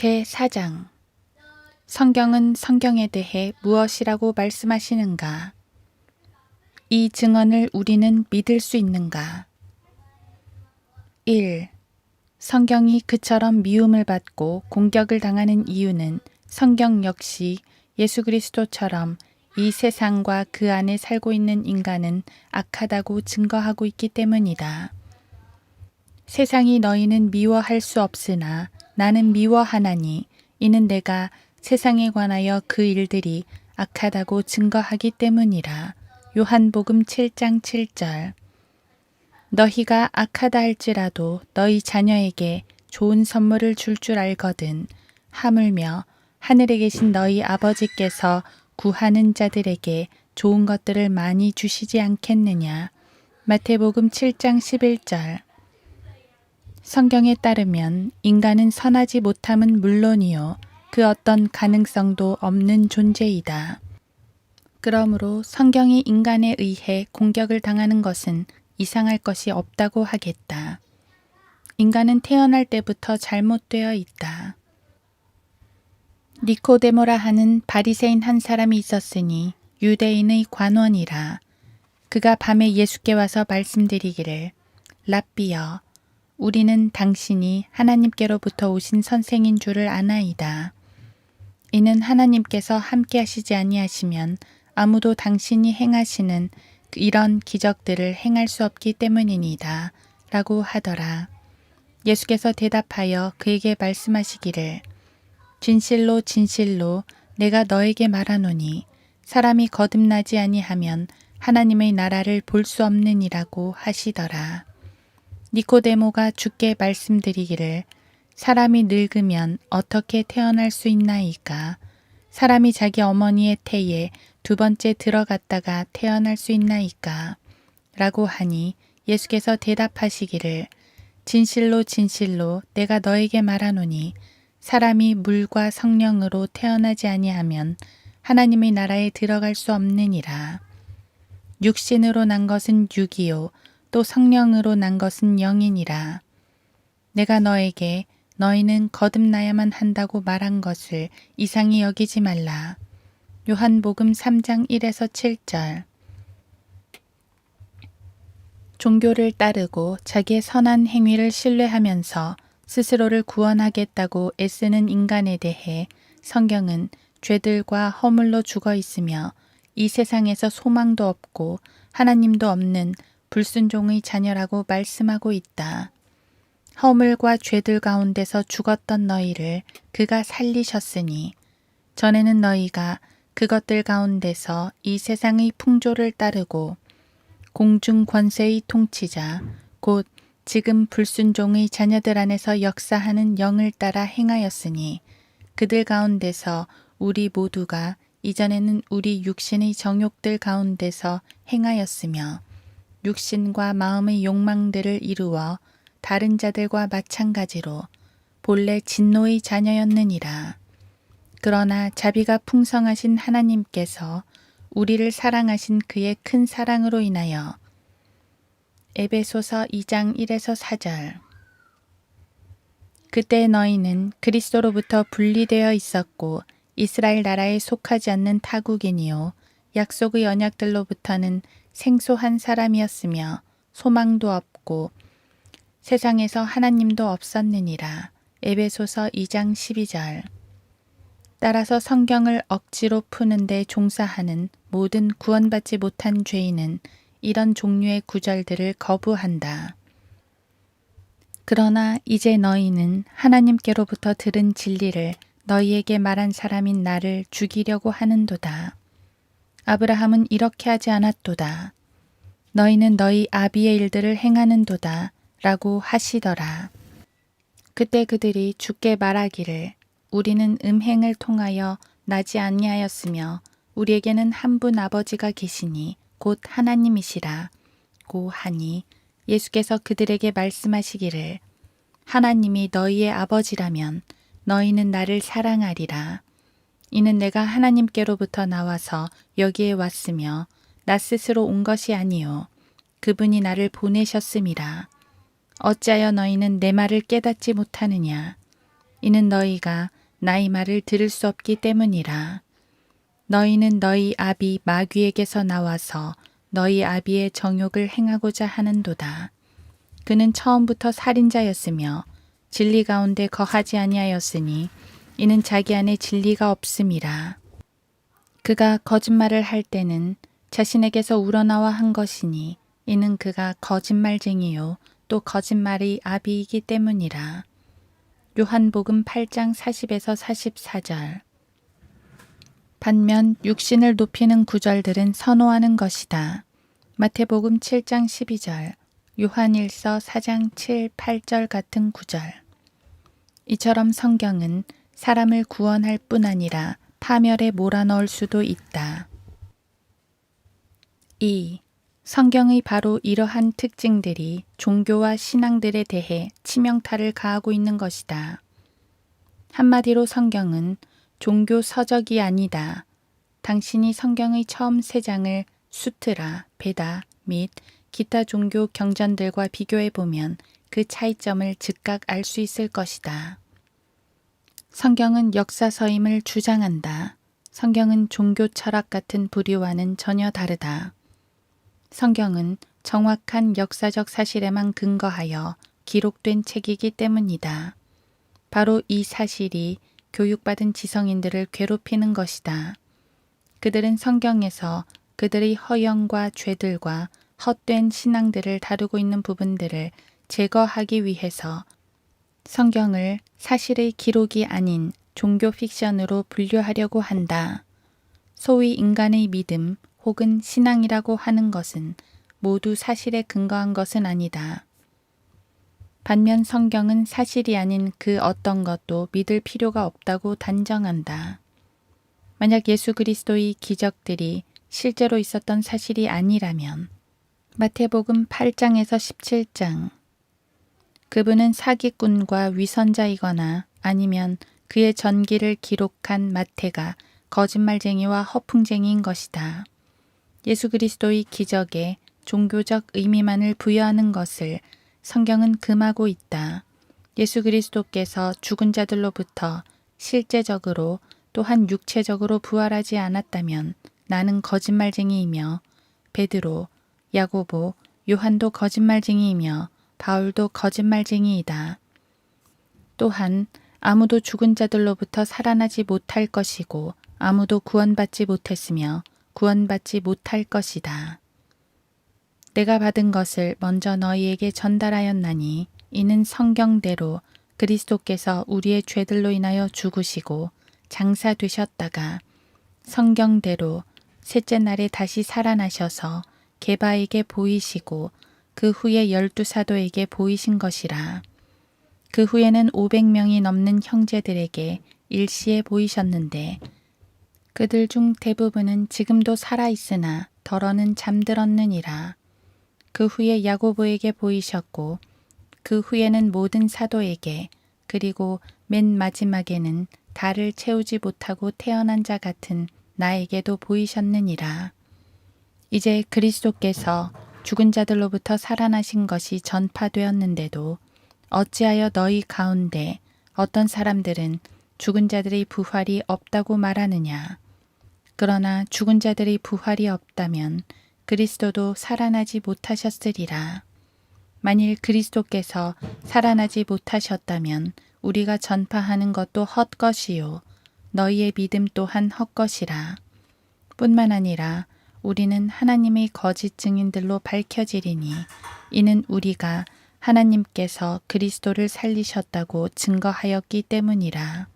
제4장 성경은 성경에 대해 무엇이라고 말씀하시는가? 이 증언을 우리는 믿을 수 있는가? 1. 성경이 그처럼 미움을 받고 공격을 당하는 이유는 성경 역시 예수 그리스도처럼 이 세상과 그 안에 살고 있는 인간은 악하다고 증거하고 있기 때문이다. 세상이 너희는 미워할 수 없으나 나는 미워하나니 이는 내가 세상에 관하여 그 일들이 악하다고 증거하기 때문이라. 요한복음 7장 7절. 너희가 악하다 할지라도 너희 자녀에게 좋은 선물을 줄 줄 알거든. 하물며 하늘에 계신 너희 아버지께서 구하는 자들에게 좋은 것들을 많이 주시지 않겠느냐. 마태복음 7장 11절. 성경에 따르면 인간은 선하지 못함은 물론이요 그 어떤 가능성도 없는 존재이다. 그러므로 성경이 인간에 의해 공격을 당하는 것은 이상할 것이 없다고 하겠다. 인간은 태어날 때부터 잘못되어 있다. 니코데모라 하는 바리새인 한 사람이 있었으니 유대인의 관원이라. 그가 밤에 예수께 와서 말씀드리기를 랍비여 우리는 당신이 하나님께로부터 오신 선생인 줄을 아나이다. 이는 하나님께서 함께 하시지 아니하시면 아무도 당신이 행하시는 이런 기적들을 행할 수 없기 때문이니다. 라고 하더라. 예수께서 대답하여 그에게 말씀하시기를 진실로 진실로 내가 너에게 말하노니 사람이 거듭나지 아니하면 하나님의 나라를 볼 수 없느니라고 하시더라. 니코데모가 주께 말씀드리기를 사람이 늙으면 어떻게 태어날 수 있나이까? 사람이 자기 어머니의 태에 두 번째 들어갔다가 태어날 수 있나이까? 라고 하니 예수께서 대답하시기를 진실로 진실로 내가 너에게 말하노니 사람이 물과 성령으로 태어나지 아니하면 하나님의 나라에 들어갈 수 없느니라. 육신으로 난 것은 육이요 또 성령으로 난 것은 영이니라. 내가 너에게 너희는 거듭나야만 한다고 말한 것을 이상히 여기지 말라. 요한복음 3장 1에서 7절. 종교를 따르고 자기의 선한 행위를 신뢰하면서 스스로를 구원하겠다고 애쓰는 인간에 대해 성경은 죄들과 허물로 죽어 있으며 이 세상에서 소망도 없고 하나님도 없는 불순종의 자녀라고 말씀하고 있다. 허물과 죄들 가운데서 죽었던 너희를 그가 살리셨으니 전에는 너희가 그것들 가운데서 이 세상의 풍조를 따르고 공중 권세의 통치자 곧 지금 불순종의 자녀들 안에서 역사하는 영을 따라 행하였으니 그들 가운데서 우리 모두가 이전에는 우리 육신의 정욕들 가운데서 행하였으며 육신과 마음의 욕망들을 이루어 다른 자들과 마찬가지로 본래 진노의 자녀였느니라. 그러나 자비가 풍성하신 하나님께서 우리를 사랑하신 그의 큰 사랑으로 인하여 에베소서 2장 1에서 4절. 그때 너희는 그리스도로부터 분리되어 있었고 이스라엘 나라에 속하지 않는 타국인이요 약속의 언약들로부터는 생소한 사람이었으며 소망도 없고 세상에서 하나님도 없었느니라. 에베소서 2장 12절. 따라서 성경을 억지로 푸는데 종사하는 모든 구원받지 못한 죄인은 이런 종류의 구절들을 거부한다. 그러나 이제 너희는 하나님께로부터 들은 진리를 너희에게 말한 사람인 나를 죽이려고 하는도다. 아브라함은 이렇게 하지 않았도다. 너희는 너희 아비의 일들을 행하는도다. 라고 하시더라. 그때 그들이 주께 말하기를 우리는 음행을 통하여 나지 아니하였으며 우리에게는 한 분 아버지가 계시니 곧 하나님이시라 고 하니 예수께서 그들에게 말씀하시기를 하나님이 너희의 아버지라면 너희는 나를 사랑하리라. 이는 내가 하나님께로부터 나와서 여기에 왔으며 나 스스로 온 것이 아니요 그분이 나를 보내셨음이라. 어찌하여 너희는 내 말을 깨닫지 못하느냐. 이는 너희가 나의 말을 들을 수 없기 때문이라. 너희는 너희 아비 마귀에게서 나와서 너희 아비의 정욕을 행하고자 하는도다. 그는 처음부터 살인자였으며 진리 가운데 거하지 아니하였으니 이는 자기 안에 진리가 없음이라. 그가 거짓말을 할 때는 자신에게서 우러나와 한 것이니 이는 그가 거짓말쟁이요 또 거짓말의 아비이기 때문이라. 요한복음 8장 40에서 44절. 반면 육신을 높이는 구절들은 선호하는 것이다. 마태복음 7장 12절, 요한일서 4장 7, 8절 같은 구절. 이처럼 성경은 사람을 구원할 뿐 아니라 파멸에 몰아넣을 수도 있다. 2. 성경의 바로 이러한 특징들이 종교와 신앙들에 대해 치명타를 가하고 있는 것이다. 한마디로 성경은 종교 서적이 아니다. 당신이 성경의 처음 3장을 수트라, 베다 및 기타 종교 경전들과 비교해 보면 그 차이점을 즉각 알 수 있을 것이다. 성경은 역사서임을 주장한다. 성경은 종교 철학 같은 부류와는 전혀 다르다. 성경은 정확한 역사적 사실에만 근거하여 기록된 책이기 때문이다. 바로 이 사실이 교육받은 지성인들을 괴롭히는 것이다. 그들은 성경에서 그들의 허영과 죄들과 헛된 신앙들을 다루고 있는 부분들을 제거하기 위해서 성경을 사실의 기록이 아닌 종교 픽션으로 분류하려고 한다. 소위 인간의 믿음 혹은 신앙이라고 하는 것은 모두 사실에 근거한 것은 아니다. 반면 성경은 사실이 아닌 그 어떤 것도 믿을 필요가 없다고 단정한다. 만약 예수 그리스도의 기적들이 실제로 있었던 사실이 아니라면 마태복음 8장에서 17장 그분은 사기꾼과 위선자이거나 아니면 그의 전기를 기록한 마태가 거짓말쟁이와 허풍쟁이인 것이다. 예수 그리스도의 기적에 종교적 의미만을 부여하는 것을 성경은 금하고 있다. 예수 그리스도께서 죽은 자들로부터 실제적으로 또한 육체적으로 부활하지 않았다면 나는 거짓말쟁이이며 베드로, 야고보, 요한도 거짓말쟁이이며 바울도 거짓말쟁이이다. 또한 아무도 죽은 자들로부터 살아나지 못할 것이고 아무도 구원받지 못했으며 구원받지 못할 것이다. 내가 받은 것을 먼저 너희에게 전달하였나니 이는 성경대로 그리스도께서 우리의 죄들로 인하여 죽으시고 장사되셨다가 성경대로 셋째 날에 다시 살아나셔서 게바에게 보이시고 그 후에 12사도에게 보이신 것이라. 그 후에는 500명이 넘는 형제들에게 일시에 보이셨는데 그들 중 대부분은 지금도 살아있으나 덜어는 잠들었느니라. 그 후에 야고보에게 보이셨고 그 후에는 모든 사도에게 그리고 맨 마지막에는 달을 채우지 못하고 태어난 자 같은 나에게도 보이셨느니라. 이제 그리스도께서 죽은 자들로부터 살아나신 것이 전파되었는데도 어찌하여 너희 가운데 어떤 사람들은 죽은 자들의 부활이 없다고 말하느냐. 그러나 죽은 자들의 부활이 없다면 그리스도도 살아나지 못하셨으리라. 만일 그리스도께서 살아나지 못하셨다면 우리가 전파하는 것도 헛것이요 너희의 믿음 또한 헛것이라. 뿐만 아니라 우리는 하나님의 거짓 증인들로 밝혀지리니 이는 우리가 하나님께서 그리스도를 살리셨다고 증거하였기 때문이라.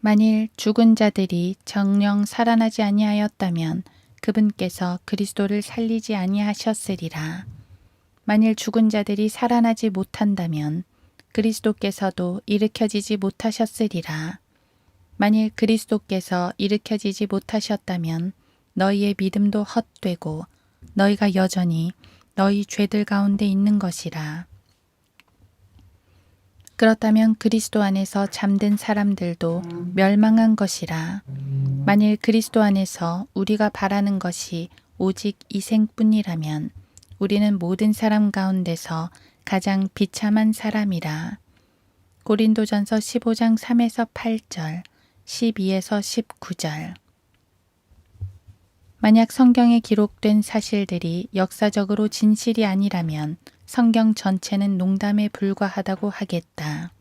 만일 죽은 자들이 정녕 살아나지 아니하였다면 그분께서 그리스도를 살리지 아니하셨으리라. 만일 죽은 자들이 살아나지 못한다면 그리스도께서도 일으켜지지 못하셨으리라. 만일 그리스도께서 일으켜지지 못하셨다면 너희의 믿음도 헛되고 너희가 여전히 너희 죄들 가운데 있는 것이라. 그렇다면 그리스도 안에서 잠든 사람들도 멸망한 것이라. 만일 그리스도 안에서 우리가 바라는 것이 오직 이생뿐이라면 우리는 모든 사람 가운데서 가장 비참한 사람이라. 고린도전서 15장 3에서 8절, 12에서 19절. 만약 성경에 기록된 사실들이 역사적으로 진실이 아니라면 성경 전체는 농담에 불과하다고 하겠다.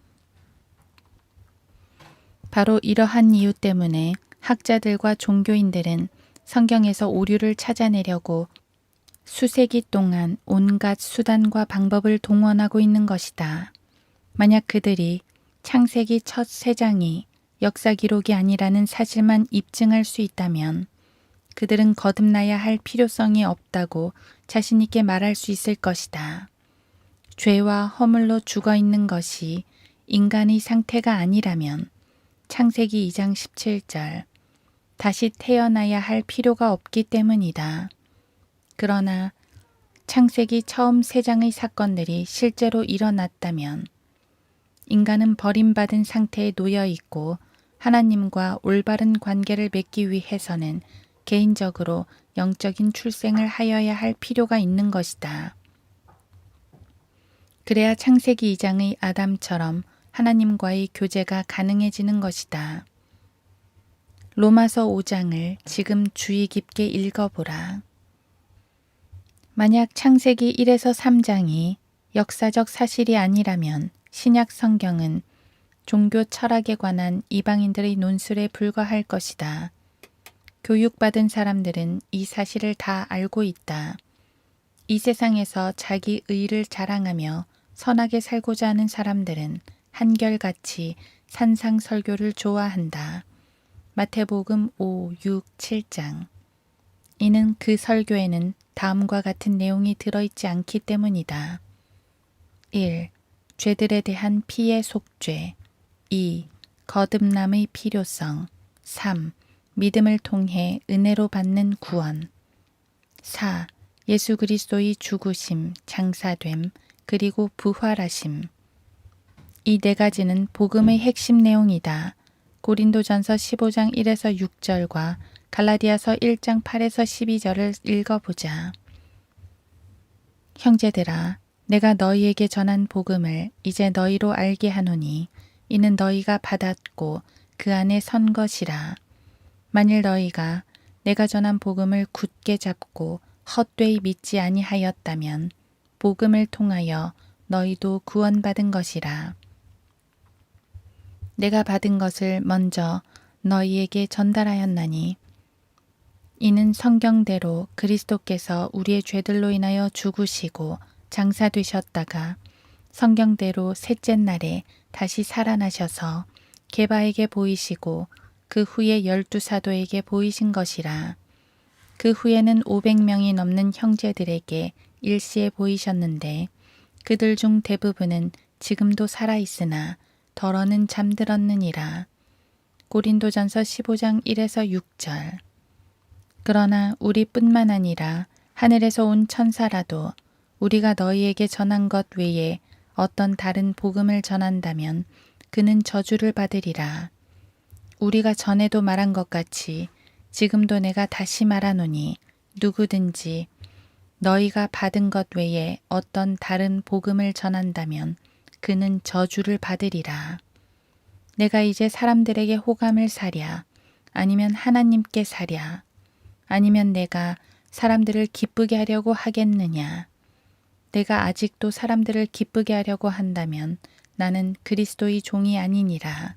바로 이러한 이유 때문에 학자들과 종교인들은 성경에서 오류를 찾아내려고 수세기 동안 온갖 수단과 방법을 동원하고 있는 것이다. 만약 그들이 창세기 첫 3장이 역사 기록이 아니라는 사실만 입증할 수 있다면 그들은 거듭나야 할 필요성이 없다고 자신 있게 말할 수 있을 것이다. 죄와 허물로 죽어 있는 것이 인간의 상태가 아니라면 창세기 2장 17절 다시 태어나야 할 필요가 없기 때문이다. 그러나 창세기 처음 3장의 사건들이 실제로 일어났다면 인간은 버림받은 상태에 놓여 있고 하나님과 올바른 관계를 맺기 위해서는 개인적으로 영적인 출생을 하여야 할 필요가 있는 것이다. 그래야 창세기 2장의 아담처럼 하나님과의 교제가 가능해지는 것이다. 로마서 5장을 지금 주의 깊게 읽어보라. 만약 창세기 1에서 3장이 역사적 사실이 아니라면 신약 성경은 종교 철학에 관한 이방인들의 논술에 불과할 것이다. 교육받은 사람들은 이 사실을 다 알고 있다. 이 세상에서 자기 의를 자랑하며 선하게 살고자 하는 사람들은 한결같이 산상설교를 좋아한다. 마태복음 5, 6, 7장. 이는 그 설교에는 다음과 같은 내용이 들어있지 않기 때문이다. 1. 죄들에 대한 피의 속죄. 2. 거듭남의 필요성. 3. 믿음을 통해 은혜로 받는 구원. 4. 예수 그리스도의 죽으심, 장사됨, 그리고 부활하심. 이 4가지는 복음의 핵심 내용이다. 고린도전서 15장 1에서 6절과 갈라디아서 1장 8에서 12절을 읽어보자. 형제들아, 내가 너희에게 전한 복음을 이제 너희로 알게 하노니 이는 너희가 받았고 그 안에 선 것이라. 만일 너희가 내가 전한 복음을 굳게 잡고 헛되이 믿지 아니하였다면 복음을 통하여 너희도 구원받은 것이라. 내가 받은 것을 먼저 너희에게 전달하였나니 이는 성경대로 그리스도께서 우리의 죄들로 인하여 죽으시고 장사되셨다가 성경대로 셋째 날에 다시 살아나셔서 게바에게 보이시고 그 후에 12사도에게 보이신 것이라. 그 후에는 500명이 넘는 형제들에게 일시에 보이셨는데 그들 중 대부분은 지금도 살아있으나 덜어는 잠들었느니라. 고린도전서 15장 1에서 6절. 그러나 우리뿐만 아니라 하늘에서 온 천사라도 우리가 너희에게 전한 것 외에 어떤 다른 복음을 전한다면 그는 저주를 받으리라. 우리가 전에도 말한 것 같이 지금도 내가 다시 말하노니 누구든지 너희가 받은 것 외에 어떤 다른 복음을 전한다면 그는 저주를 받으리라. 내가 이제 사람들에게 호감을 사랴? 아니면 하나님께 사랴? 아니면 내가 사람들을 기쁘게 하려고 하겠느냐? 내가 아직도 사람들을 기쁘게 하려고 한다면 나는 그리스도의 종이 아니니라.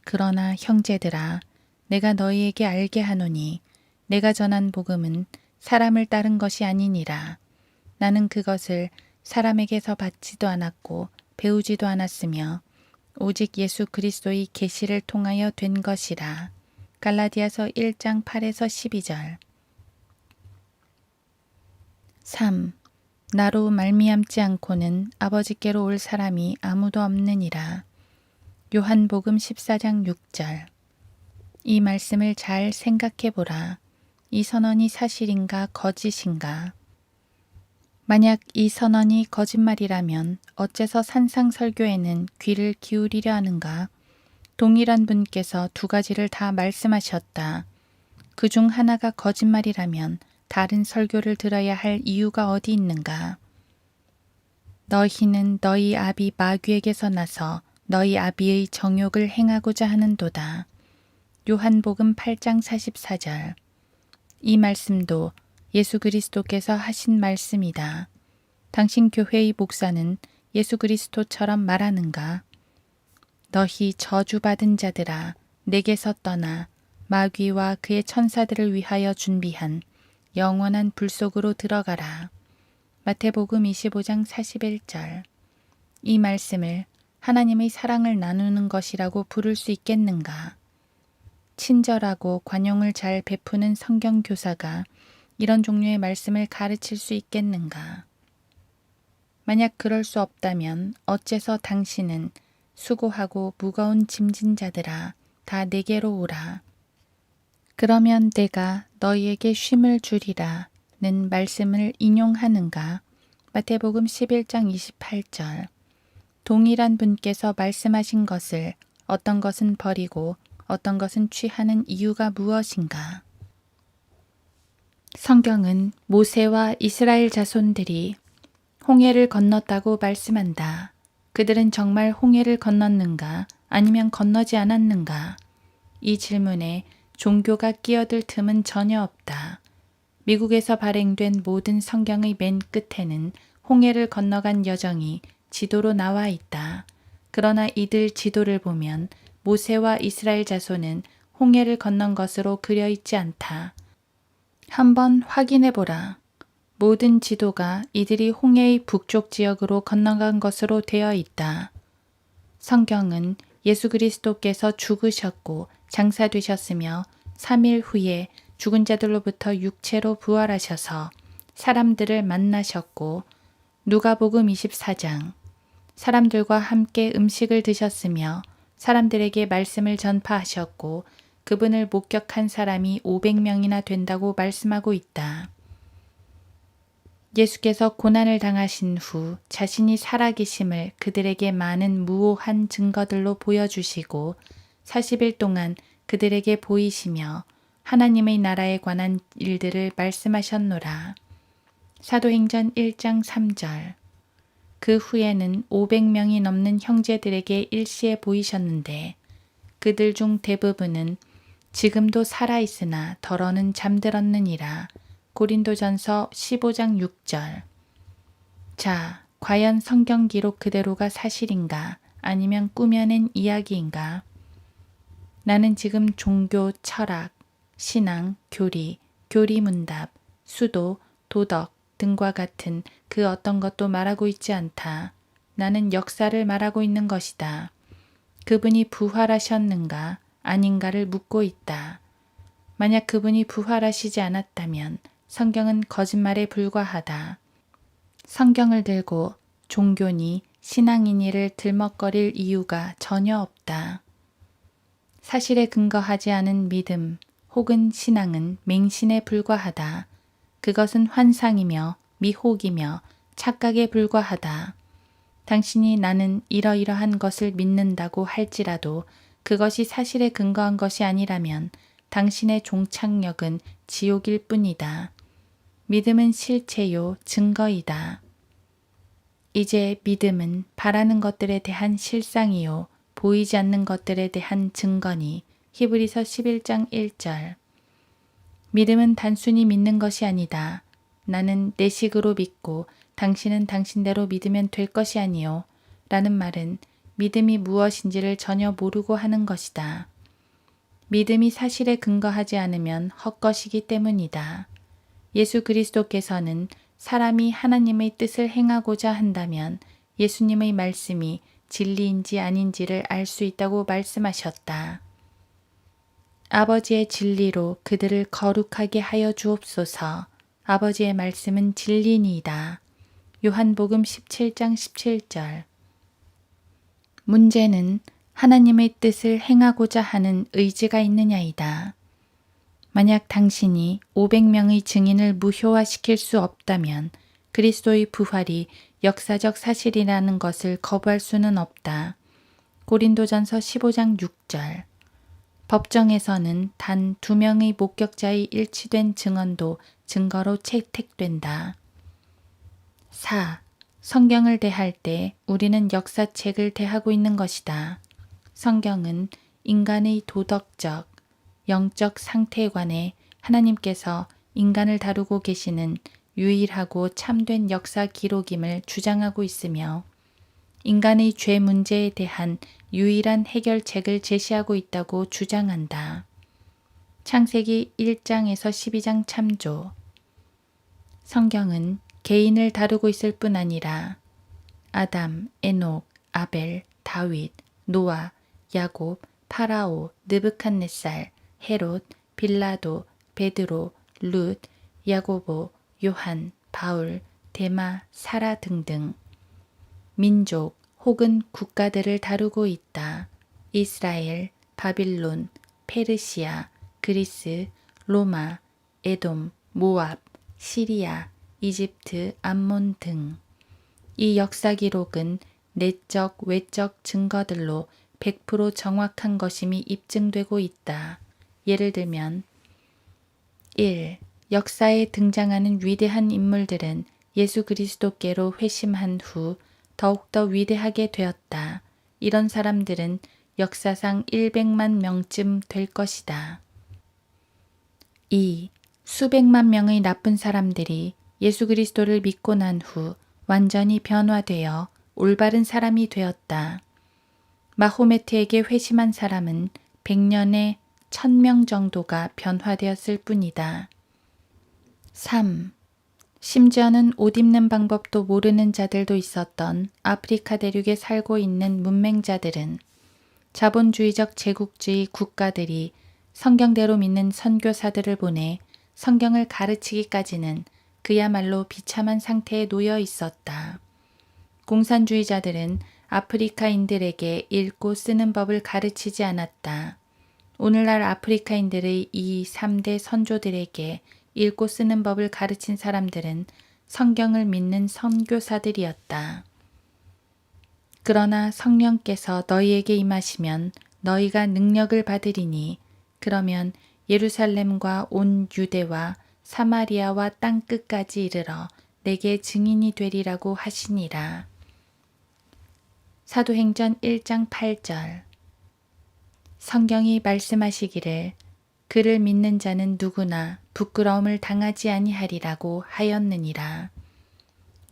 그러나 형제들아, 내가 너희에게 알게 하노니 내가 전한 복음은 사람을 따른 것이 아니니라. 나는 그것을 사람에게서 받지도 않았고 배우지도 않았으며 오직 예수 그리스도의 계시를 통하여 된 것이라. 갈라디아서 1장 8에서 12절. 3. 나로 말미암지 않고는 아버지께로 올 사람이 아무도 없느니라. 요한복음 14장 6절. 이 말씀을 잘 생각해 보라. 이 선언이 사실인가 거짓인가? 만약 이 선언이 거짓말이라면 어째서 산상설교에는 귀를 기울이려 하는가? 동일한 분께서 2가지를 다 말씀하셨다. 그 중 하나가 거짓말이라면 다른 설교를 들어야 할 이유가 어디 있는가? 너희는 너희 아비 마귀에게서 나서 너희 아비의 정욕을 행하고자 하는도다. 요한복음 8장 44절. 이 말씀도 예수 그리스도께서 하신 말씀이다. 당신 교회의 목사는 예수 그리스도처럼 말하는가? 너희 저주받은 자들아, 내게서 떠나 마귀와 그의 천사들을 위하여 준비한 영원한 불 속으로 들어가라. 마태복음 25장 41절. 이 말씀을 하나님의 사랑을 나누는 것이라고 부를 수 있겠는가? 친절하고 관용을 잘 베푸는 성경 교사가 이런 종류의 말씀을 가르칠 수 있겠는가? 만약 그럴 수 없다면 어째서 당신은 수고하고 무거운 짐진 자들아 다 내게로 오라. 그러면 내가 너희에게 쉼을 주리라는 말씀을 인용하는가? 마태복음 11장 28절. 동일한 분께서 말씀하신 것을 어떤 것은 버리고 어떤 것은 취하는 이유가 무엇인가? 성경은 모세와 이스라엘 자손들이 홍해를 건넜다고 말씀한다. 그들은 정말 홍해를 건넜는가? 아니면 건너지 않았는가? 이 질문에 종교가 끼어들 틈은 전혀 없다. 미국에서 발행된 모든 성경의 맨 끝에는 홍해를 건너간 여정이 지도로 나와 있다. 그러나 이들 지도를 보면 모세와 이스라엘 자손은 홍해를 건넌 것으로 그려 있지 않다. 한번 확인해 보라. 모든 지도가 이들이 홍해의 북쪽 지역으로 건너간 것으로 되어 있다. 성경은 예수 그리스도께서 죽으셨고 장사되셨으며 3일 후에 죽은 자들로부터 육체로 부활하셔서 사람들을 만나셨고 누가복음 24장 사람들과 함께 음식을 드셨으며 사람들에게 말씀을 전파하셨고 그분을 목격한 사람이 500명이나 된다고 말씀하고 있다. 예수께서 고난을 당하신 후 자신이 살아계심을 그들에게 많은 무오한 증거들로 보여주시고 40일 동안 그들에게 보이시며 하나님의 나라에 관한 일들을 말씀하셨노라. 사도행전 1장 3절. 그 후에는 500명이 넘는 형제들에게 일시에 보이셨는데 그들 중 대부분은 지금도 살아있으나 더러는 잠들었느니라. 고린도전서 15장 6절. 자, 과연 성경 기록 그대로가 사실인가? 아니면 꾸며낸 이야기인가? 나는 지금 종교, 철학, 신앙, 교리, 교리문답, 수도, 도덕 등과 같은 그 어떤 것도 말하고 있지 않다. 나는 역사를 말하고 있는 것이다. 그분이 부활하셨는가 아닌가를 묻고 있다. 만약 그분이 부활하시지 않았다면 성경은 거짓말에 불과하다. 성경을 들고 종교니 신앙이니를 들먹거릴 이유가 전혀 없다. 사실에 근거하지 않은 믿음 혹은 신앙은 맹신에 불과하다. 그것은 환상이며 미혹이며 착각에 불과하다. 당신이 나는 이러이러한 것을 믿는다고 할지라도 그것이 사실에 근거한 것이 아니라면 당신의 종착역은 지옥일 뿐이다. 믿음은 실체요, 증거이다. 이제 믿음은 바라는 것들에 대한 실상이요, 보이지 않는 것들에 대한 증거니 히브리서 11장 1절. 믿음은 단순히 믿는 것이 아니다. 나는 내 식으로 믿고 당신은 당신대로 믿으면 될 것이 아니요. 라는 말은 믿음이 무엇인지를 전혀 모르고 하는 것이다. 믿음이 사실에 근거하지 않으면 헛것이기 때문이다. 예수 그리스도께서는 사람이 하나님의 뜻을 행하고자 한다면 예수님의 말씀이 진리인지 아닌지를 알 수 있다고 말씀하셨다. 아버지의 진리로 그들을 거룩하게 하여 주옵소서. 아버지의 말씀은 진리니이다. 요한복음 17장 17절. 문제는 하나님의 뜻을 행하고자 하는 의지가 있느냐이다. 만약 당신이 500명의 증인을 무효화시킬 수 없다면 그리스도의 부활이 역사적 사실이라는 것을 거부할 수는 없다. 고린도전서 15장 6절. 법정에서는 단 2명의 목격자의 일치된 증언도 증거로 채택된다. 4. 성경을 대할 때 우리는 역사책을 대하고 있는 것이다. 성경은 인간의 도덕적, 영적 상태에 관해 하나님께서 인간을 다루고 계시는 유일하고 참된 역사 기록임을 주장하고 있으며 인간의 죄 문제에 대한 유일한 해결책을 제시하고 있다고 주장한다. 창세기 1장에서 12장 참조. 성경은 개인을 다루고 있을 뿐 아니라 아담, 에녹, 아벨, 다윗, 노아, 야곱, 파라오, 느부갓네살, 헤롯, 빌라도, 베드로, 룻, 야고보, 요한, 바울, 데마, 사라 등등 민족 혹은 국가들을 다루고 있다. 이스라엘, 바빌론, 페르시아, 그리스, 로마, 에돔, 모압, 시리아, 이집트, 암몬 등. 이 역사 기록은 내적, 외적 증거들로 100% 정확한 것임이 입증되고 있다. 예를 들면 1. 역사에 등장하는 위대한 인물들은 예수 그리스도께로 회심한 후 더욱더 위대하게 되었다. 이런 사람들은 역사상 100만 명쯤 될 것이다. 2. 수백만 명의 나쁜 사람들이 예수 그리스도를 믿고 난 후 완전히 변화되어 올바른 사람이 되었다. 마호메트에게 회심한 사람은 100년에 1000명 정도가 변화되었을 뿐이다. 3. 심지어는 옷 입는 방법도 모르는 자들도 있었던 아프리카 대륙에 살고 있는 문맹자들은 자본주의적 제국주의 국가들이 성경대로 믿는 선교사들을 보내 성경을 가르치기까지는 그야말로 비참한 상태에 놓여 있었다. 공산주의자들은 아프리카인들에게 읽고 쓰는 법을 가르치지 않았다. 오늘날 아프리카인들의 이 3대 선조들에게 읽고 쓰는 법을 가르친 사람들은 성경을 믿는 선교사들이었다. 그러나 성령께서 너희에게 임하시면 너희가 능력을 받으리니 그러면 예루살렘과 온 유대와 사마리아와 땅 끝까지 이르러 내게 증인이 되리라고 하시니라. 사도행전 1장 8절. 성경이 말씀하시기를 그를 믿는 자는 누구나 부끄러움을 당하지 아니하리라고 하였느니라.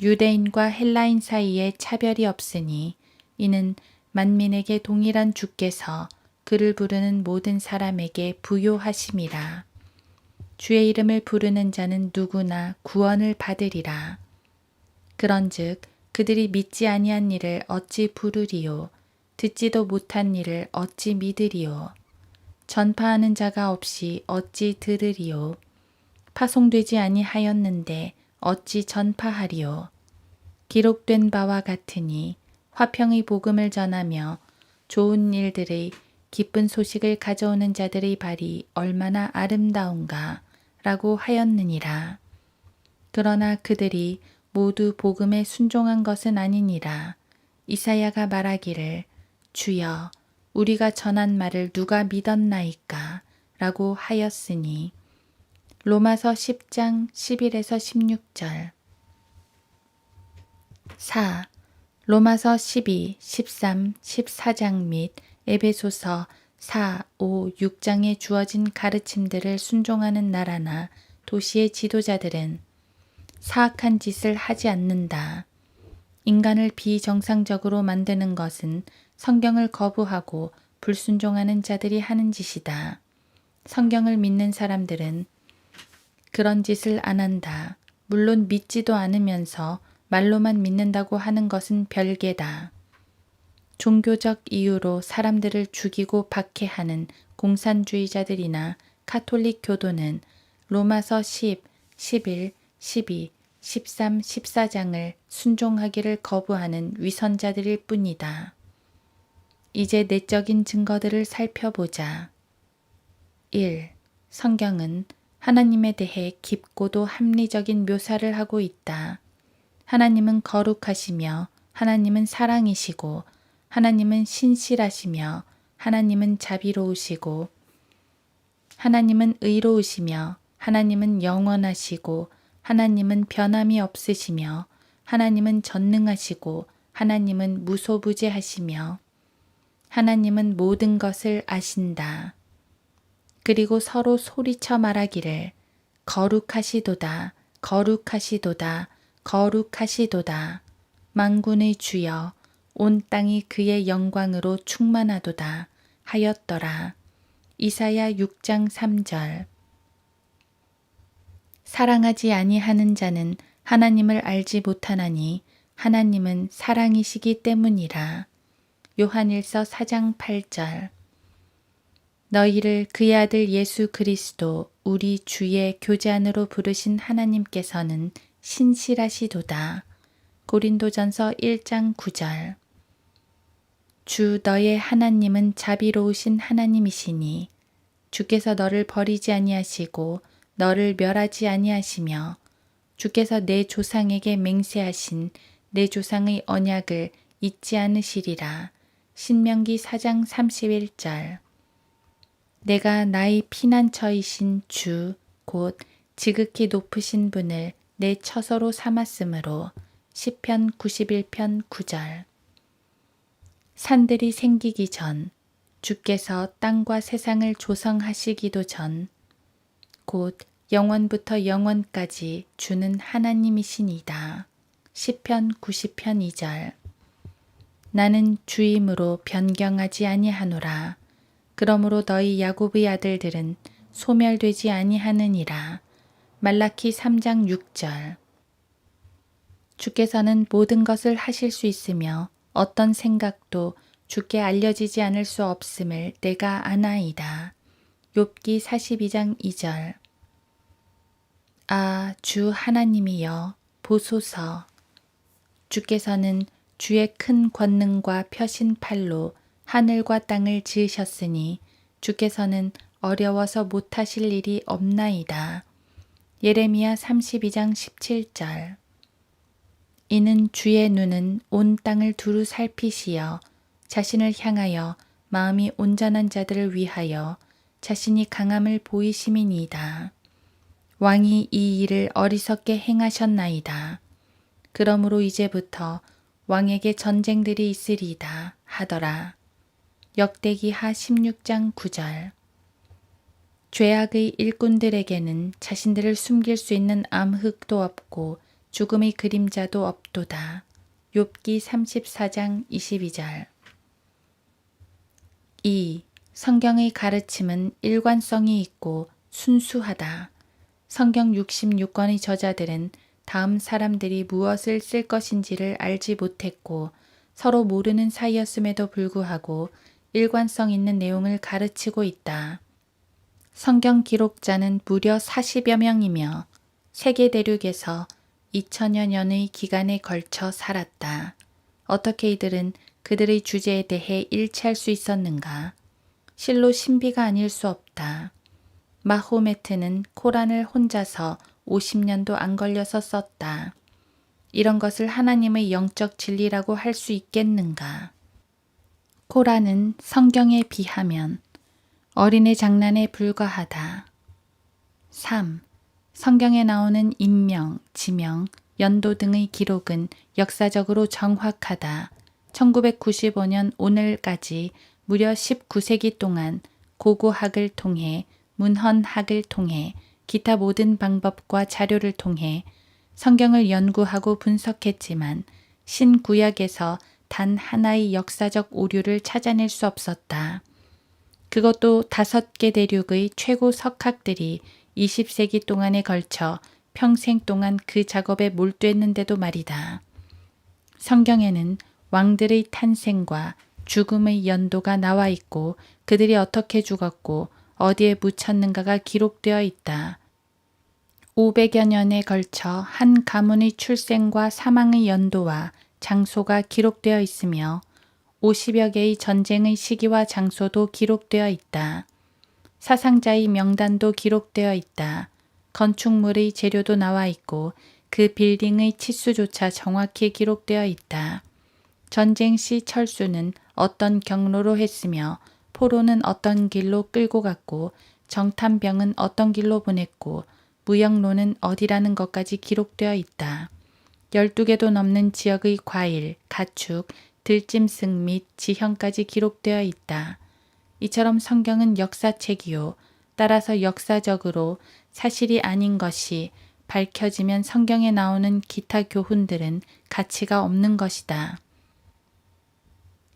유대인과 헬라인 사이에 차별이 없으니 이는 만민에게 동일한 주께서 그를 부르는 모든 사람에게 부요하심이라. 주의 이름을 부르는 자는 누구나 구원을 받으리라. 그런즉 그들이 믿지 아니한 일을 어찌 부르리요. 듣지도 못한 일을 어찌 믿으리요. 전파하는 자가 없이 어찌 들으리요. 파송되지 아니하였는데 어찌 전파하리요. 기록된 바와 같으니 화평의 복음을 전하며 좋은 일들의 기쁜 소식을 가져오는 자들의 발이 얼마나 아름다운가 라고 하였느니라. 그러나 그들이 모두 복음에 순종한 것은 아니니라. 이사야가 말하기를 주여 우리가 전한 말을 누가 믿었나이까 라고 하였으니 로마서 10장 11에서 16절. 4. 로마서 12, 13, 14장 및 에베소서 4, 5, 6장에 주어진 가르침들을 순종하는 나라나 도시의 지도자들은 사악한 짓을 하지 않는다. 인간을 비정상적으로 만드는 것은 성경을 거부하고 불순종하는 자들이 하는 짓이다. 성경을 믿는 사람들은 그런 짓을 안 한다. 물론 믿지도 않으면서 말로만 믿는다고 하는 것은 별개다. 종교적 이유로 사람들을 죽이고 박해하는 공산주의자들이나 카톨릭 교도는 로마서 10, 11, 12, 13, 14장을 순종하기를 거부하는 위선자들일 뿐이다. 이제 내적인 증거들을 살펴보자. 1. 성경은 하나님에 대해 깊고도 합리적인 묘사를 하고 있다. 하나님은 거룩하시며 하나님은 사랑이시고 하나님은 신실하시며 하나님은 자비로우시고 하나님은 의로우시며 하나님은 영원하시고 하나님은 변함이 없으시며 하나님은 전능하시고 하나님은 무소부재하시며 하나님은 모든 것을 아신다. 그리고 서로 소리쳐 말하기를 거룩하시도다, 거룩하시도다, 거룩하시도다. 만군의 주여, 온 땅이 그의 영광으로 충만하도다 하였더라. 이사야 6장 3절. 사랑하지 아니하는 자는 하나님을 알지 못하나니 하나님은 사랑이시기 때문이라. 요한일서 4장 8절. 너희를 그의 아들 예수 그리스도 우리 주의 교제 안으로 부르신 하나님께서는 신실하시도다. 고린도전서 1장 9절. 주 너의 하나님은 자비로우신 하나님이시니 주께서 너를 버리지 아니하시고 너를 멸하지 아니하시며 주께서 내 조상에게 맹세하신 내 조상의 언약을 잊지 않으시리라. 신명기 4장 31절. 내가 나의 피난처이신 주 곧 지극히 높으신 분을 내 처소로 삼았으므로 시편 91편 9절. 산들이 생기기 전 주께서 땅과 세상을 조성하시기도 전 곧 영원부터 영원까지 주는 하나님이시니이다. 시편 90편 2절. 나는 주임으로 변경하지 아니하노라. 그러므로 너희 야곱의 아들들은 소멸되지 아니하느니라. 말라키 3장 6절. 주께서는 모든 것을 하실 수 있으며 어떤 생각도 주께 알려지지 않을 수 없음을 내가 아나이다. 욥기 42장 2절. 아, 주 하나님이여 보소서. 주께서는 주의 큰 권능과 펴신 팔로 하늘과 땅을 지으셨으니 주께서는 어려워서 못하실 일이 없나이다. 예레미야 32장 17절. 이는 주의 눈은 온 땅을 두루 살피시어 자신을 향하여 마음이 온전한 자들을 위하여 자신이 강함을 보이심이니이다. 왕이 이 일을 어리석게 행하셨나이다. 그러므로 이제부터 왕에게 전쟁들이 있으리이다 하더라. 역대기하 16장 9절. 죄악의 일꾼들에게는 자신들을 숨길 수 있는 암흑도 없고 죽음의 그림자도 없도다. 욥기 34장 22절. 2. 성경의 가르침은 일관성이 있고 순수하다. 성경 66권의 저자들은 다음 사람들이 무엇을 쓸 것인지를 알지 못했고 서로 모르는 사이였음에도 불구하고 일관성 있는 내용을 가르치고 있다. 성경 기록자는 무려 40여 명이며 세계 대륙에서 2000여 년의 기간에 걸쳐 살았다. 어떻게 이들은 그들의 주제에 대해 일치할 수 있었는가? 실로 신비가 아닐 수 없다. 마호메트는 코란을 혼자서 50년도 안 걸려서 썼다. 이런 것을 하나님의 영적 진리라고 할 수 있겠는가? 코란은 성경에 비하면 어린애 장난에 불과하다. 3. 성경에 나오는 인명, 지명, 연도 등의 기록은 역사적으로 정확하다. 1995년 오늘까지 무려 19세기 동안 고고학을 통해 문헌학을 통해 기타 모든 방법과 자료를 통해 성경을 연구하고 분석했지만 신구약에서 단 하나의 역사적 오류를 찾아낼 수 없었다. 그것도 5개 대륙의 최고 석학들이 20세기 동안에 걸쳐 평생 동안 그 작업에 몰두했는데도 말이다. 성경에는 왕들의 탄생과 죽음의 연도가 나와 있고 그들이 어떻게 죽었고 어디에 묻혔는가가 기록되어 있다. 500여 년에 걸쳐 한 가문의 출생과 사망의 연도와 장소가 기록되어 있으며 50여 개의 전쟁의 시기와 장소도 기록되어 있다. 사상자의 명단도 기록되어 있다. 건축물의 재료도 나와 있고 그 빌딩의 치수조차 정확히 기록되어 있다. 전쟁 시 철수는 어떤 경로로 했으며 포로는 어떤 길로 끌고 갔고 정탐병은 어떤 길로 보냈고 무역로는 어디라는 것까지 기록되어 있다. 12개도 넘는 지역의 과일, 가축, 들짐승 및 지형까지 기록되어 있다. 이처럼 성경은 역사책이요. 따라서 역사적으로 사실이 아닌 것이 밝혀지면 성경에 나오는 기타 교훈들은 가치가 없는 것이다.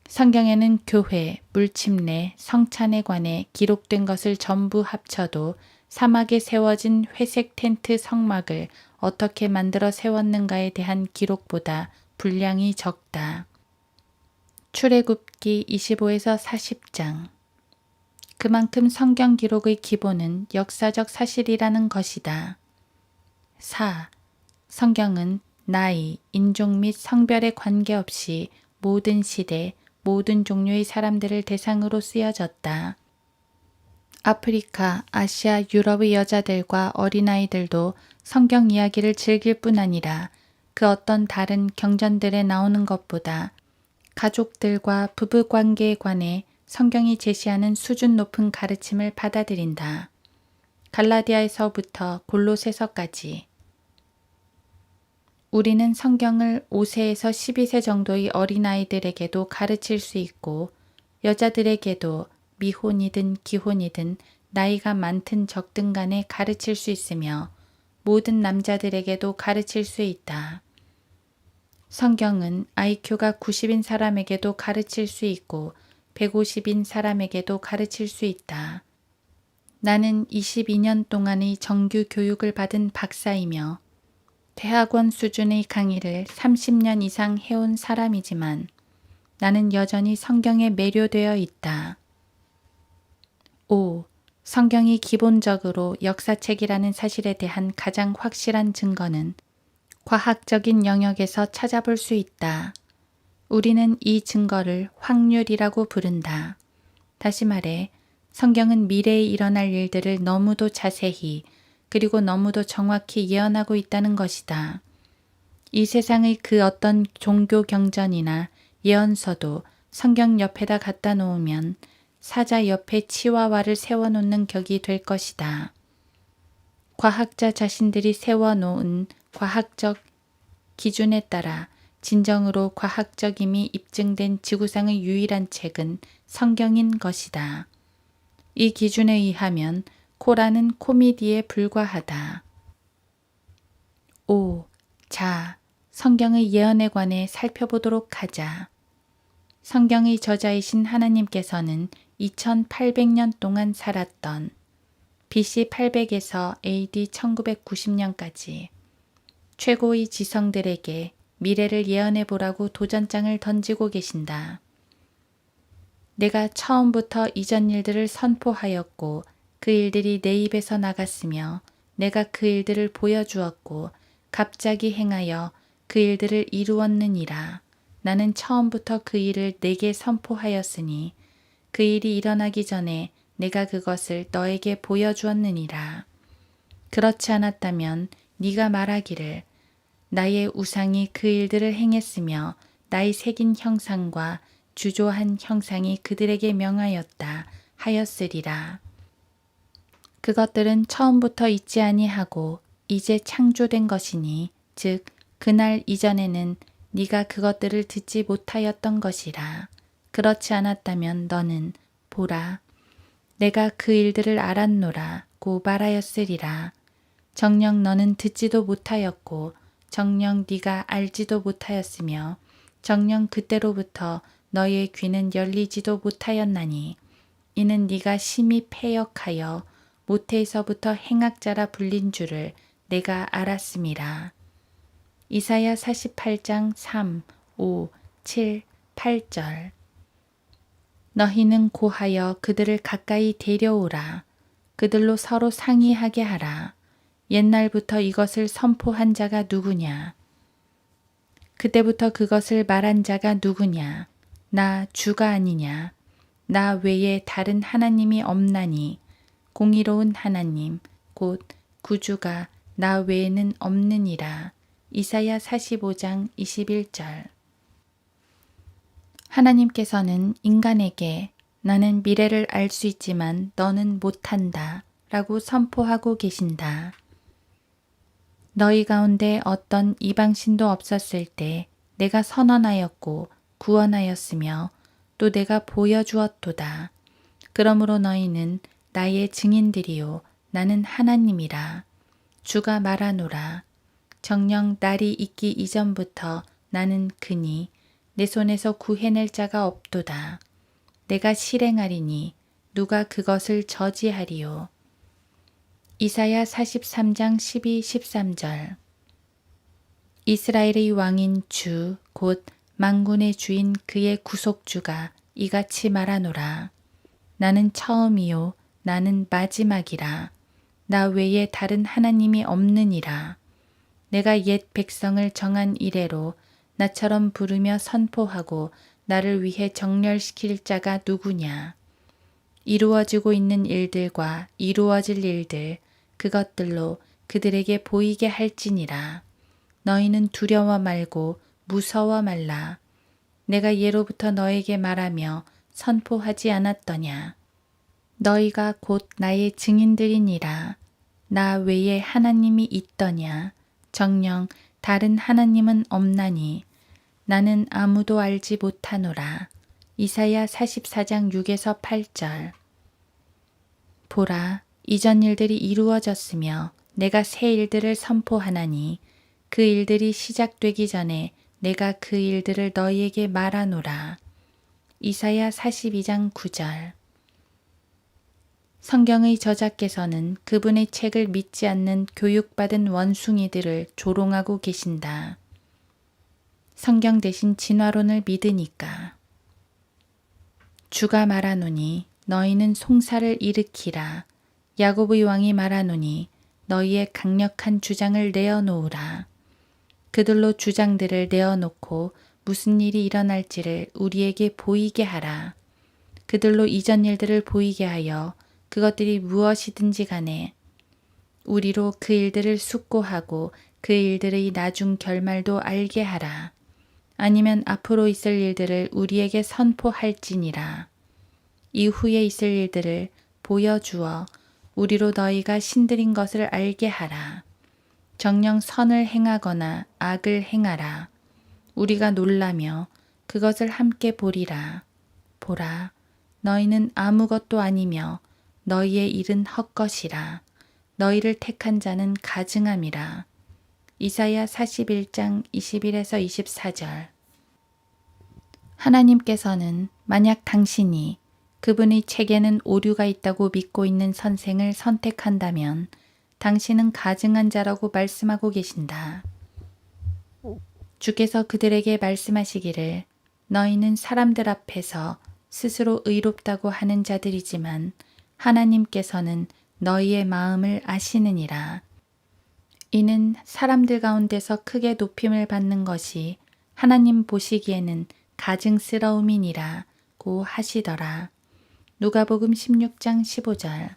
성경에는 교회, 물침례, 성찬에 관해 기록된 것을 전부 합쳐도 사막에 세워진 회색 텐트 성막을 어떻게 만들어 세웠는가에 대한 기록보다 분량이 적다. 출애굽기 25에서 40장. 그만큼 성경 기록의 기본은 역사적 사실이라는 것이다. 4. 성경은 나이, 인종 및 성별에 관계없이 모든 시대, 모든 종류의 사람들을 대상으로 쓰여졌다. 아프리카, 아시아, 유럽의 여자들과 어린아이들도 성경 이야기를 즐길 뿐 아니라 그 어떤 다른 경전들에 나오는 것보다 가족들과 부부관계에 관해 성경이 제시하는 수준 높은 가르침을 받아들인다. 갈라디아에서부터 골로새서까지. 우리는 성경을 5세에서 12세 정도의 어린아이들에게도 가르칠 수 있고 여자들에게도 미혼이든 기혼이든 나이가 많든 적든 간에 가르칠 수 있으며 모든 남자들에게도 가르칠 수 있다. 성경은 IQ가 90인 사람에게도 가르칠 수 있고 150인 사람에게도 가르칠 수 있다. 나는 22년 동안의 정규 교육을 받은 박사이며 대학원 수준의 강의를 30년 이상 해온 사람이지만 나는 여전히 성경에 매료되어 있다. 5. 성경이 기본적으로 역사책이라는 사실에 대한 가장 확실한 증거는 과학적인 영역에서 찾아볼 수 있다. 우리는 이 증거를 확률이라고 부른다. 다시 말해, 성경은 미래에 일어날 일들을 너무도 자세히 그리고 너무도 정확히 예언하고 있다는 것이다. 이 세상의 그 어떤 종교 경전이나 예언서도 성경 옆에다 갖다 놓으면 사자 옆에 치와와를 세워놓는 격이 될 것이다. 과학자 자신들이 세워놓은 과학적 기준에 따라 진정으로 과학적임이 입증된 지구상의 유일한 책은 성경인 것이다. 이 기준에 의하면 코라는 코미디에 불과하다. 5. 자, 성경의 예언에 관해 살펴보도록 하자. 성경의 저자이신 하나님께서는 2800년 동안 살았던 BC 800에서 AD 1990년까지 최고의 지성들에게 미래를 예언해 보라고 도전장을 던지고 계신다. 내가 처음부터 이전 일들을 선포하였고 그 일들이 내 입에서 나갔으며 내가 그 일들을 보여주었고 갑자기 행하여 그 일들을 이루었느니라. 나는 처음부터 그 일을 내게 선포하였으니 그 일이 일어나기 전에 내가 그것을 너에게 보여주었느니라. 그렇지 않았다면 네가 말하기를 나의 우상이 그 일들을 행했으며 나의 새긴 형상과 주조한 형상이 그들에게 명하였다 하였으리라. 그것들은 처음부터 있지 아니하고 이제 창조된 것이니 즉 그날 이전에는 네가 그것들을 듣지 못하였던 것이라. 그렇지 않았다면 너는 보라 내가 그 일들을 알았노라고 말하였으리라. 정녕 너는 듣지도 못하였고 정녕 네가 알지도 못하였으며 정녕 그때로부터 너의 귀는 열리지도 못하였나니 이는 네가 심히 패역하여 모태에서부터 행악자라 불린 줄을 내가 알았음이라. 이사야 48장 3, 5, 7, 8절. 너희는 고하여 그들을 가까이 데려오라. 그들로 서로 상의하게 하라. 옛날부터 이것을 선포한 자가 누구냐? 그때부터 그것을 말한 자가 누구냐? 나 주가 아니냐? 나 외에 다른 하나님이 없나니 공의로운 하나님 곧 구주가 나 외에는 없느니라. 이사야 45장 21절. 하나님께서는 인간에게 나는 미래를 알 수 있지만 너는 못한다 라고 선포하고 계신다. 너희 가운데 어떤 이방신도 없었을 때 내가 선언하였고 구원하였으며 또 내가 보여주었도다. 그러므로 너희는 나의 증인들이요 나는 하나님이라. 주가 말하노라. 정녕 날이 있기 이전부터 나는 그니 내 손에서 구해낼 자가 없도다. 내가 실행하리니 누가 그것을 저지하리요. 이사야 43장 12, 13절. 이스라엘의 왕인 주, 곧 만군의 주인 그의 구속주가 이같이 말하노라. 나는 처음이요, 나는 마지막이라. 나 외에 다른 하나님이 없느니라. 내가 옛 백성을 정한 이래로 나처럼 부르며 선포하고 나를 위해 정렬시킬 자가 누구냐. 이루어지고 있는 일들과 이루어질 일들, 그것들로 그들에게 보이게 할지니라. 너희는 두려워 말고 무서워 말라. 내가 예로부터 너에게 말하며 선포하지 않았더냐. 너희가 곧 나의 증인들이니라. 나 외에 하나님이 있더냐. 정녕 다른 하나님은 없나니 나는 아무도 알지 못하노라. 이사야 44장 6에서 8절. 보라, 이전 일들이 이루어졌으며 내가 새 일들을 선포하나니 그 일들이 시작되기 전에 내가 그 일들을 너희에게 말하노라. 이사야 42장 9절. 성경의 저자께서는 그분의 책을 믿지 않는 교육받은 원숭이들을 조롱하고 계신다. 성경 대신 진화론을 믿으니까. 주가 말하노니 너희는 송사를 일으키라. 야곱의 왕이 말하노니 너희의 강력한 주장을 내어놓으라. 그들로 주장들을 내어놓고 무슨 일이 일어날지를 우리에게 보이게 하라. 그들로 이전 일들을 보이게 하여 그것들이 무엇이든지 간에 우리로 그 일들을 숙고하고 그 일들의 나중 결말도 알게 하라. 아니면 앞으로 있을 일들을 우리에게 선포할지니라. 이후에 있을 일들을 보여주어 우리로 너희가 신들인 것을 알게 하라. 정녕 선을 행하거나 악을 행하라. 우리가 놀라며 그것을 함께 보리라. 보라, 너희는 아무것도 아니며 너희의 일은 헛것이라. 너희를 택한 자는 가증함이라. 이사야 41장 21에서 24절. 하나님께서는 만약 당신이 그분의 책에는 오류가 있다고 믿고 있는 선생을 선택한다면 당신은 가증한 자라고 말씀하고 계신다. 주께서 그들에게 말씀하시기를 너희는 사람들 앞에서 스스로 의롭다고 하는 자들이지만 하나님께서는 너희의 마음을 아시느니라. 이는 사람들 가운데서 크게 높임을 받는 것이 하나님 보시기에는 가증스러움이니라고 하시더라. 누가복음 16장 15절.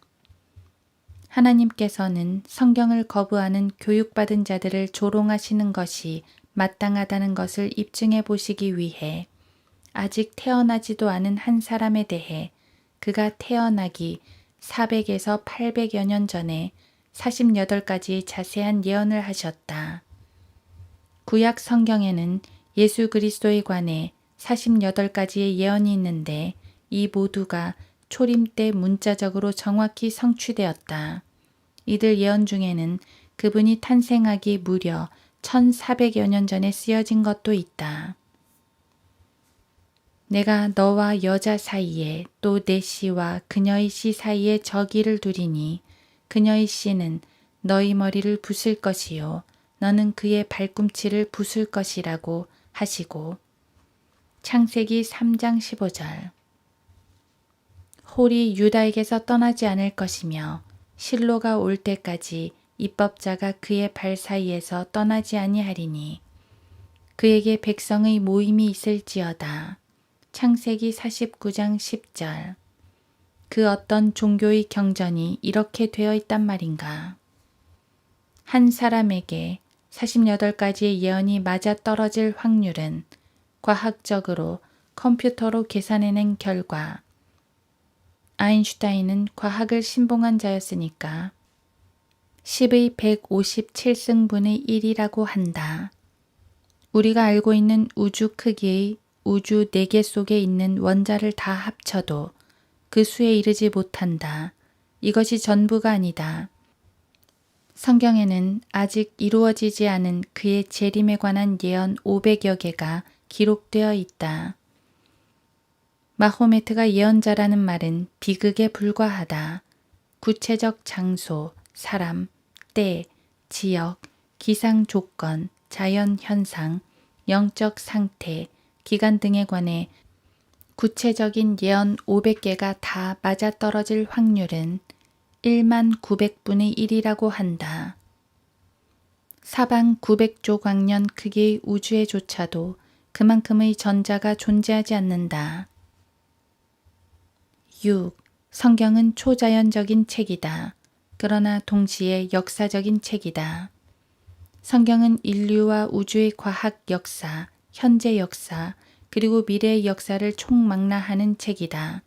하나님께서는 성경을 거부하는 교육받은 자들을 조롱하시는 것이 마땅하다는 것을 입증해 보시기 위해 아직 태어나지도 않은 한 사람에 대해 그가 태어나기 400에서 800여 년 전에 48가지의 자세한 예언을 하셨다. 구약 성경에는 예수 그리스도에 관해 48가지의 예언이 있는데 이 모두가 초림 때 문자적으로 정확히 성취되었다. 이들 예언 중에는 그분이 탄생하기 무려 1400여 년 전에 쓰여진 것도 있다. 내가 너와 여자 사이에 또 내 씨와 그녀의 씨 사이에 저기를 두리니 그녀의 씨는 너희 머리를 부술 것이요 너는 그의 발꿈치를 부술 것이라고 하시고 창세기 3장 15절. 홀이 유다에게서 떠나지 않을 것이며 실로가 올 때까지 입법자가 그의 발 사이에서 떠나지 아니하리니 그에게 백성의 모임이 있을지어다. 창세기 49장 10절. 그 어떤 종교의 경전이 이렇게 되어 있단 말인가. 한 사람에게 48가지의 예언이 맞아 떨어질 확률은 과학적으로 컴퓨터로 계산해낸 결과 아인슈타인은 과학을 신봉한 자였으니까 10의 157승분의 1이라고 한다. 우리가 알고 있는 우주 크기의 우주 4개 속에 있는 원자를 다 합쳐도 그 수에 이르지 못한다. 이것이 전부가 아니다. 성경에는 아직 이루어지지 않은 그의 재림에 관한 예언 500여 개가 기록되어 있다. 마호메트가 예언자라는 말은 비극에 불과하다. 구체적 장소, 사람, 때, 지역, 기상 조건, 자연 현상, 영적 상태, 기간 등에 관해 구체적인 예언 500개가 다 맞아떨어질 확률은 1만 900분의 1이라고 한다. 사방 900조광년 크기의 우주에조차도 그만큼의 전자가 존재하지 않는다. 6. 성경은 초자연적인 책이다. 그러나 동시에 역사적인 책이다. 성경은 인류와 우주의 과학 역사, 현재 역사, 그리고 미래의 역사를 총망라하는 책이다.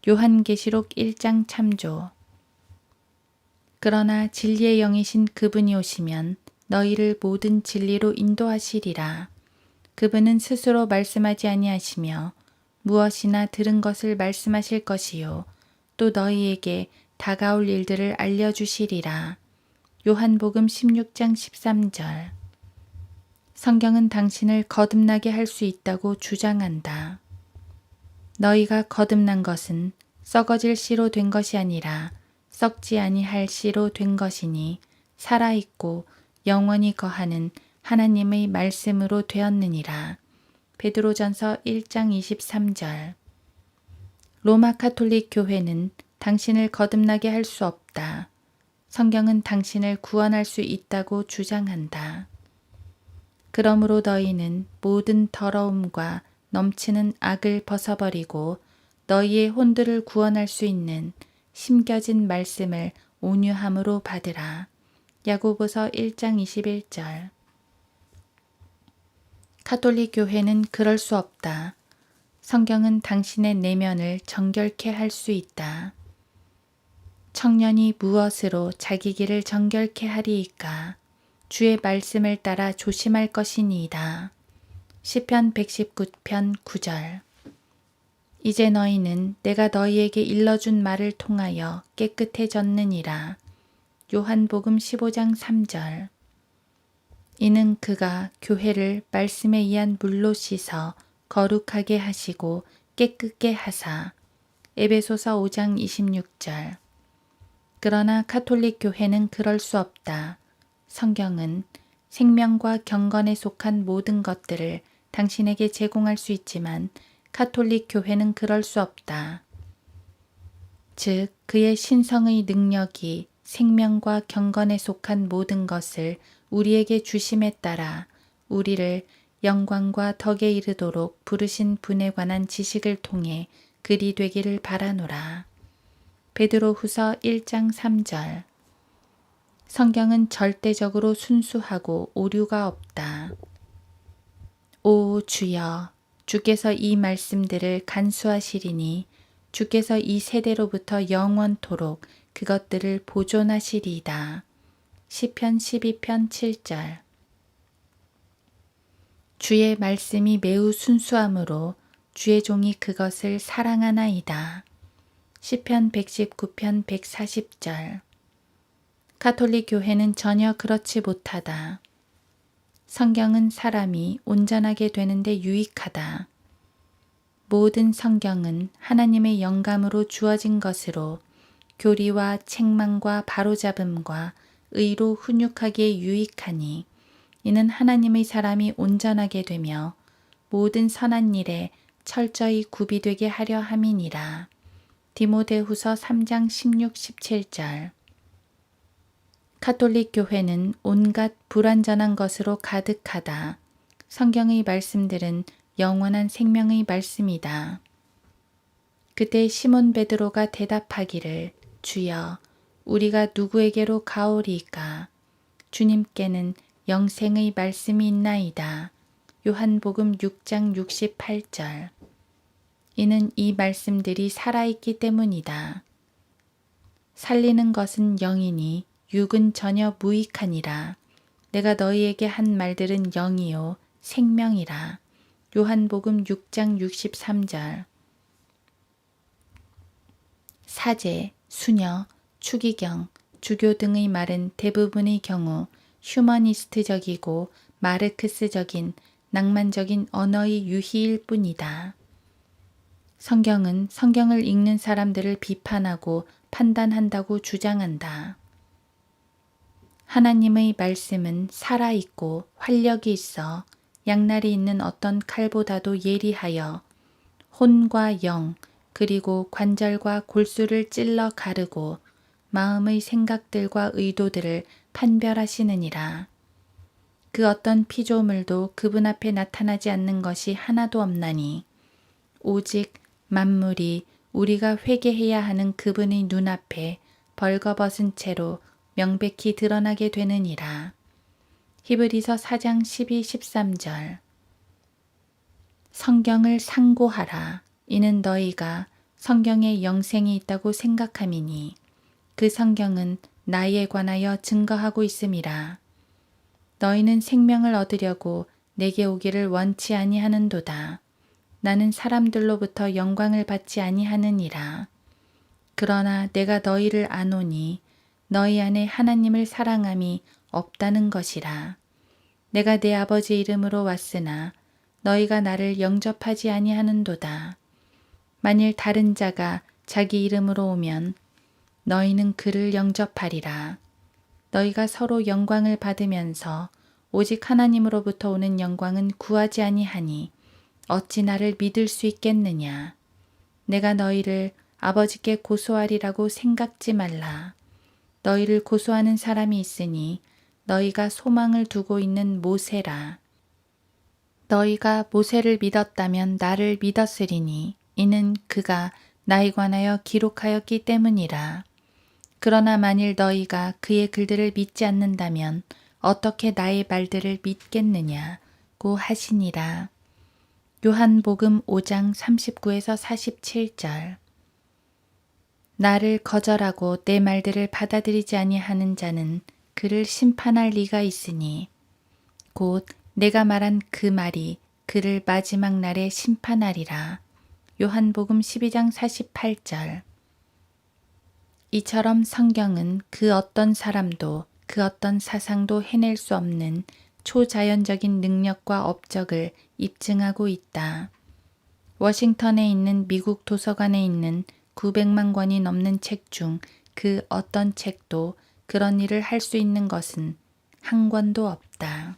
요한계시록 1장 참조. 그러나 진리의 영이신 그분이 오시면 너희를 모든 진리로 인도하시리라. 그분은 스스로 말씀하지 아니하시며 무엇이나 들은 것을 말씀하실 것이요 또 너희에게 다가올 일들을 알려주시리라. 요한복음 16장 13절. 성경은 당신을 거듭나게 할 수 있다고 주장한다. 너희가 거듭난 것은 썩어질 씨로 된 것이 아니라 썩지 아니할 씨로 된 것이니 살아있고 영원히 거하는 하나님의 말씀으로 되었느니라. 베드로전서 1장 23절. 로마 가톨릭 교회는 당신을 거듭나게 할 수 없다. 성경은 당신을 구원할 수 있다고 주장한다. 그러므로 너희는 모든 더러움과 넘치는 악을 벗어버리고 너희의 혼들을 구원할 수 있는 심겨진 말씀을 온유함으로 받으라. 야고보서 1장 21절. 가톨릭 교회는 그럴 수 없다. 성경은 당신의 내면을 정결케 할 수 있다. 청년이 무엇으로 자기 길을 정결케 하리이까? 주의 말씀을 따라 조심할 것이니이다. 시편 119편 9절. 이제 너희는 내가 너희에게 일러준 말을 통하여 깨끗해졌느니라. 요한복음 15장 3절. 이는 그가 교회를 말씀에 의한 물로 씻어 거룩하게 하시고 깨끗게 하사. 에베소서 5장 26절. 그러나 가톨릭 교회는 그럴 수 없다. 성경은 생명과 경건에 속한 모든 것들을 당신에게 제공할 수 있지만 가톨릭 교회는 그럴 수 없다. 즉 그의 신성의 능력이 생명과 경건에 속한 모든 것을 우리에게 주심에 따라 우리를 영광과 덕에 이르도록 부르신 분에 관한 지식을 통해 그리 되기를 바라노라. 베드로후서 1장 3절. 성경은 절대적으로 순수하고 오류가 없다. 오 주여, 주께서 이 말씀들을 간수하시리니 주께서 이 세대로부터 영원토록 그것들을 보존하시리이다. 시편 12편 7절. 주의 말씀이 매우 순수하므로 주의 종이 그것을 사랑하나이다. 시편 119편 140절. 가톨릭 교회는 전혀 그렇지 못하다. 성경은 사람이 온전하게 되는데 유익하다. 모든 성경은 하나님의 영감으로 주어진 것으로 교리와 책망과 바로잡음과 의로 훈육하기에 유익하니 이는 하나님의 사람이 온전하게 되며 모든 선한 일에 철저히 구비되게 하려 함이니라. 디모데후서 3장 16, 17절. 가톨릭 교회는 온갖 불완전한 것으로 가득하다. 성경의 말씀들은 영원한 생명의 말씀이다. 그때 시몬 베드로가 대답하기를 주여 우리가 누구에게로 가오리이까? 주님께는 영생의 말씀이 있나이다. 요한복음 6장 68절. 이는 이 말씀들이 살아있기 때문이다. 살리는 것은 영이니 육은 전혀 무익하니라. 내가 너희에게 한 말들은 영이요 생명이라. 요한복음 6장 63절. 사제, 수녀, 추기경, 주교 등의 말은 대부분의 경우 휴머니스트적이고 마르크스적인 낭만적인 언어의 유희일 뿐이다. 성경은 성경을 읽는 사람들을 비판하고 판단한다고 주장한다. 하나님의 말씀은 살아있고 활력이 있어 양날이 있는 어떤 칼보다도 예리하여 혼과 영 그리고 관절과 골수를 찔러 가르고 마음의 생각들과 의도들을 판별하시느니라. 그 어떤 피조물도 그분 앞에 나타나지 않는 것이 하나도 없나니 오직 만물이 우리가 회개해야 하는 그분의 눈앞에 벌거벗은 채로 명백히 드러나게 되느니라. 히브리서 4장 12, 13절. 성경을 상고하라. 이는 너희가 성경에 영생이 있다고 생각함이니 그 성경은 나에 관하여 증거하고 있음이라. 너희는 생명을 얻으려고 내게 오기를 원치 아니하는도다. 나는 사람들로부터 영광을 받지 아니하느니라. 그러나 내가 너희를 아노니 너희 안에 하나님을 사랑함이 없다는 것이라. 내가 내 아버지 이름으로 왔으나 너희가 나를 영접하지 아니하는도다. 만일 다른 자가 자기 이름으로 오면 너희는 그를 영접하리라. 너희가 서로 영광을 받으면서 오직 하나님으로부터 오는 영광은 구하지 아니하니 어찌 나를 믿을 수 있겠느냐. 내가 너희를 아버지께 고소하리라고 생각지 말라. 너희를 고소하는 사람이 있으니 너희가 소망을 두고 있는 모세라. 너희가 모세를 믿었다면 나를 믿었으리니 이는 그가 나에 관하여 기록하였기 때문이라. 그러나 만일 너희가 그의 글들을 믿지 않는다면 어떻게 나의 말들을 믿겠느냐고 하시니라. 요한복음 5장 39에서 47절. 나를 거절하고 내 말들을 받아들이지 아니하는 자는 그를 심판할 리가 있으니 곧 내가 말한 그 말이 그를 마지막 날에 심판하리라. 요한복음 12장 48절. 이처럼 성경은 그 어떤 사람도 그 어떤 사상도 해낼 수 없는 초자연적인 능력과 업적을 입증하고 있다. 워싱턴에 있는 미국 도서관에 있는 900만 권이 넘는 책 중 그 어떤 책도 그런 일을 할 수 있는 것은 한 권도 없다.